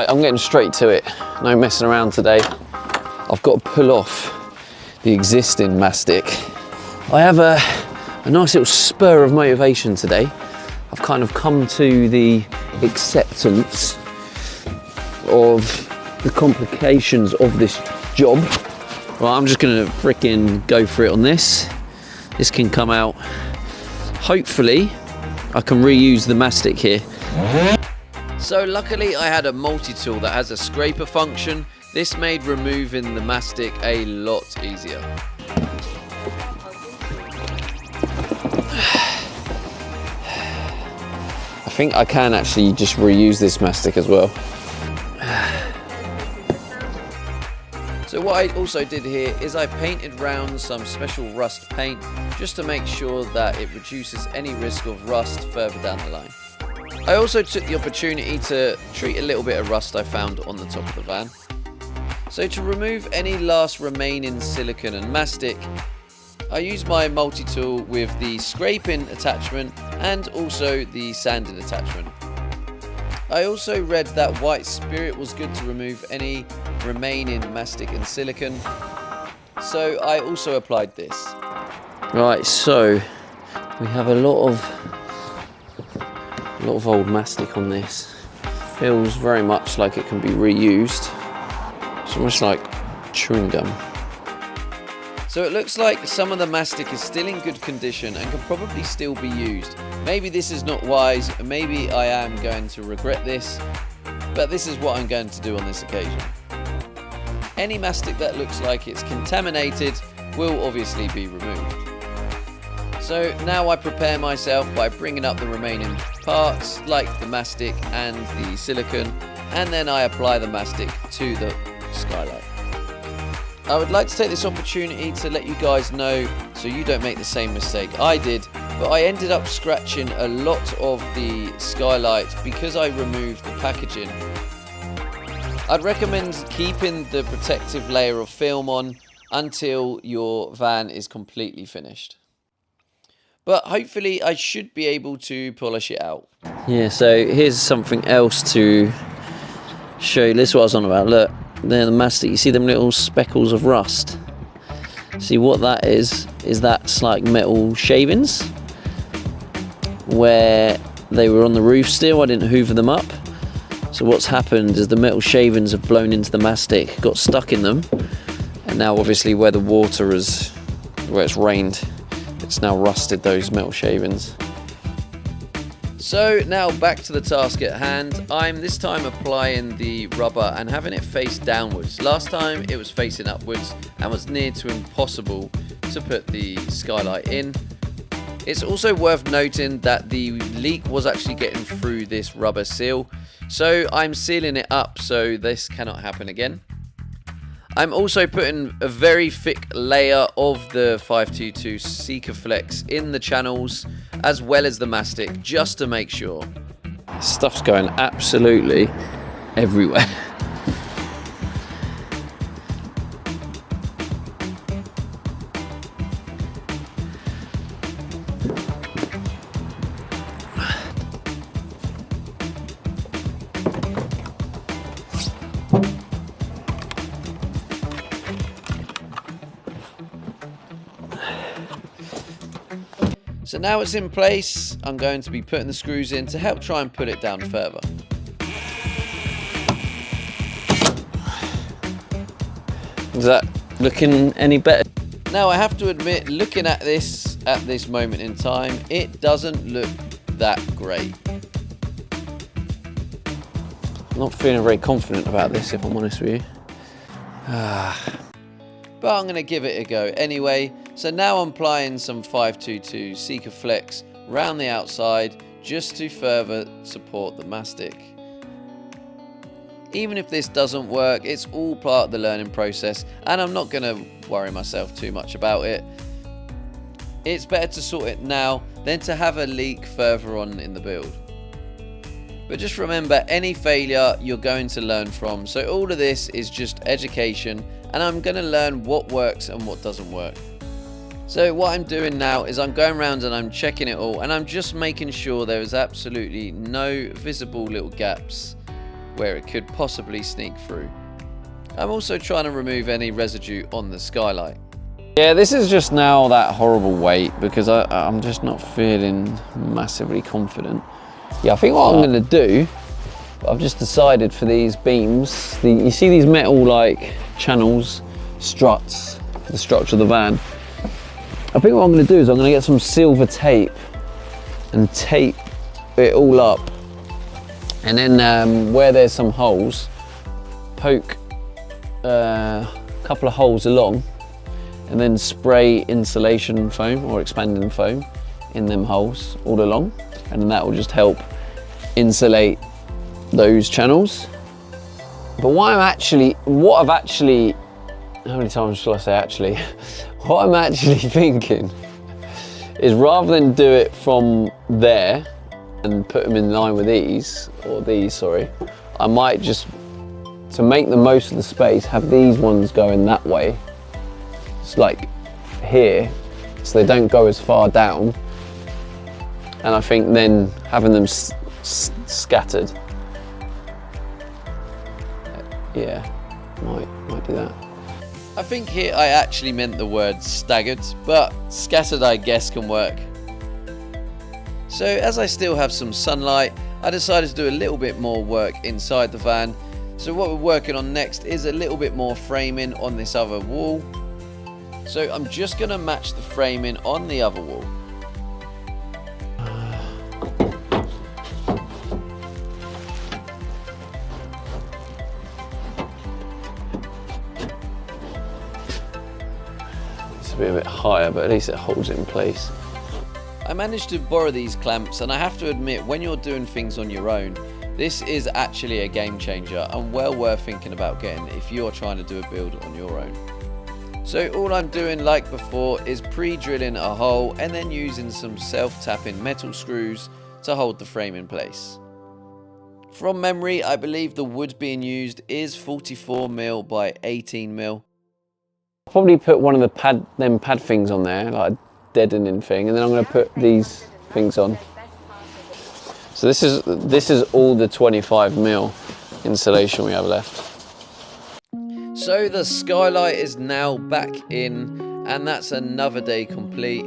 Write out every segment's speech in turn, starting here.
I'm getting straight to it, no messing around today. I've got to pull off the existing mastic. I have a nice little spur of motivation today. I've kind of come to the acceptance of the complications of this job. Right, I'm just gonna freaking go for it on this. This can come out. Hopefully, I can reuse the mastic here. So luckily I had a multi-tool that has a scraper function. This made removing the mastic a lot easier. I think I can actually just reuse this mastic as well. So what I also did here is I painted round some special rust paint just to make sure that it reduces any risk of rust further down the line. I also took the opportunity to treat a little bit of rust I found on the top of the van. So to remove any last remaining silicone and mastic, I used my multi-tool with the scraping attachment and also the sanding attachment. I also read that white spirit was good to remove any remaining mastic and silicone, so I also applied this. Right, so we have a lot of old mastic on this. Feels very much like it can be reused. It's almost like chewing gum. So it looks like some of the mastic is still in good condition and can probably still be used. Maybe this is not wise, maybe I am going to regret this, but this is what I'm going to do on this occasion. Any mastic that looks like it's contaminated will obviously be removed. So now I prepare myself by bringing up the remaining parts like the mastic and the silicone, and then I apply the mastic to the skylight. I would like to take this opportunity to let you guys know so you don't make the same mistake I did, but I ended up scratching a lot of the skylight because I removed the packaging. I'd recommend keeping the protective layer of film on until your van is completely finished. But hopefully I should be able to polish it out. Yeah, so here's something else to show you. This is what I was on about. Look, there the mastic. You see them little speckles of rust? See what that is that's like metal shavings where they were on the roof still. I didn't hoover them up. So what's happened is the metal shavings have blown into the mastic, got stuck in them, and now obviously where the water is, where it's rained, it's now rusted those metal shavings. So now back to the task at hand. I'm this time applying the rubber and having it face downwards. Last time it was facing upwards and was near to impossible to put the skylight in. It's also worth noting that the leak was actually getting through this rubber seal, so I'm sealing it up so this cannot happen again. I'm also putting a very thick layer of the 522 Sikaflex in the channels as well as the mastic just to make sure. Stuff's going absolutely everywhere. So now it's in place, I'm going to be putting the screws in to help try and pull it down further. Is that looking any better? Now I have to admit, looking at this moment in time, it doesn't look that great. I'm not feeling very confident about this, if I'm honest with you. But I'm going to give it a go anyway. So now I'm applying some 522 Sikaflex around the outside just to further support the mastic. Even if this doesn't work, it's all part of the learning process and I'm not going to worry myself too much about it. It's better to sort it now than to have a leak further on in the build. But just remember, any failure you're going to learn from. So all of this is just education and I'm going to learn what works and what doesn't work. So what I'm doing now is I'm going around and I'm checking it all and I'm just making sure there is absolutely no visible little gaps where it could possibly sneak through. I'm also trying to remove any residue on the skylight. Yeah, this is just now that horrible weight because I'm just not feeling massively confident. Yeah, I think what I'm going to do, I've just decided for these beams, you see these metal like channels, struts for the structure of the van. I think what I'm going to do is I'm going to get some silver tape and tape it all up, and then where there's some holes, poke a couple of holes along, and then spray insulation foam or expanding foam in them holes all along, and then that will just help insulate those channels. But what I've actually, how many times shall I say actually? What I'm actually thinking is rather than do it from there and put them in line with these, sorry, I might just, to make the most of the space, have these ones going that way. It's like here, so they don't go as far down. And I think then having them scattered, yeah, might do that. I think here I actually meant the word staggered, but scattered I guess can work. So as I still have some sunlight, I decided to do a little bit more work inside the van. So what we're working on next is a little bit more framing on this other wall. So I'm just going to match the framing on the other wall. It's a bit higher, but at least it holds it in place. I managed to borrow these clamps, and I have to admit, when you're doing things on your own, this is actually a game changer and well worth thinking about getting if you're trying to do a build on your own. So all I'm doing, like before, is pre-drilling a hole and then using some self-tapping metal screws to hold the frame in place. From memory, I believe the wood being used is 44mm by 18mm. I'll probably put one of the pad things on there, like a deadening thing, and then I'm going to put these things on. So this is all the 25mm insulation we have left. So the skylight is now back in, and that's another day complete.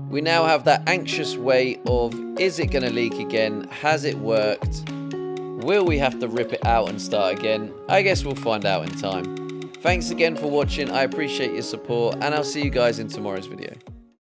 We now have that anxious weight of, is it going to leak again? Has it worked? Will we have to rip it out and start again? I guess we'll find out in time. Thanks again for watching. I appreciate your support, and I'll see you guys in tomorrow's video.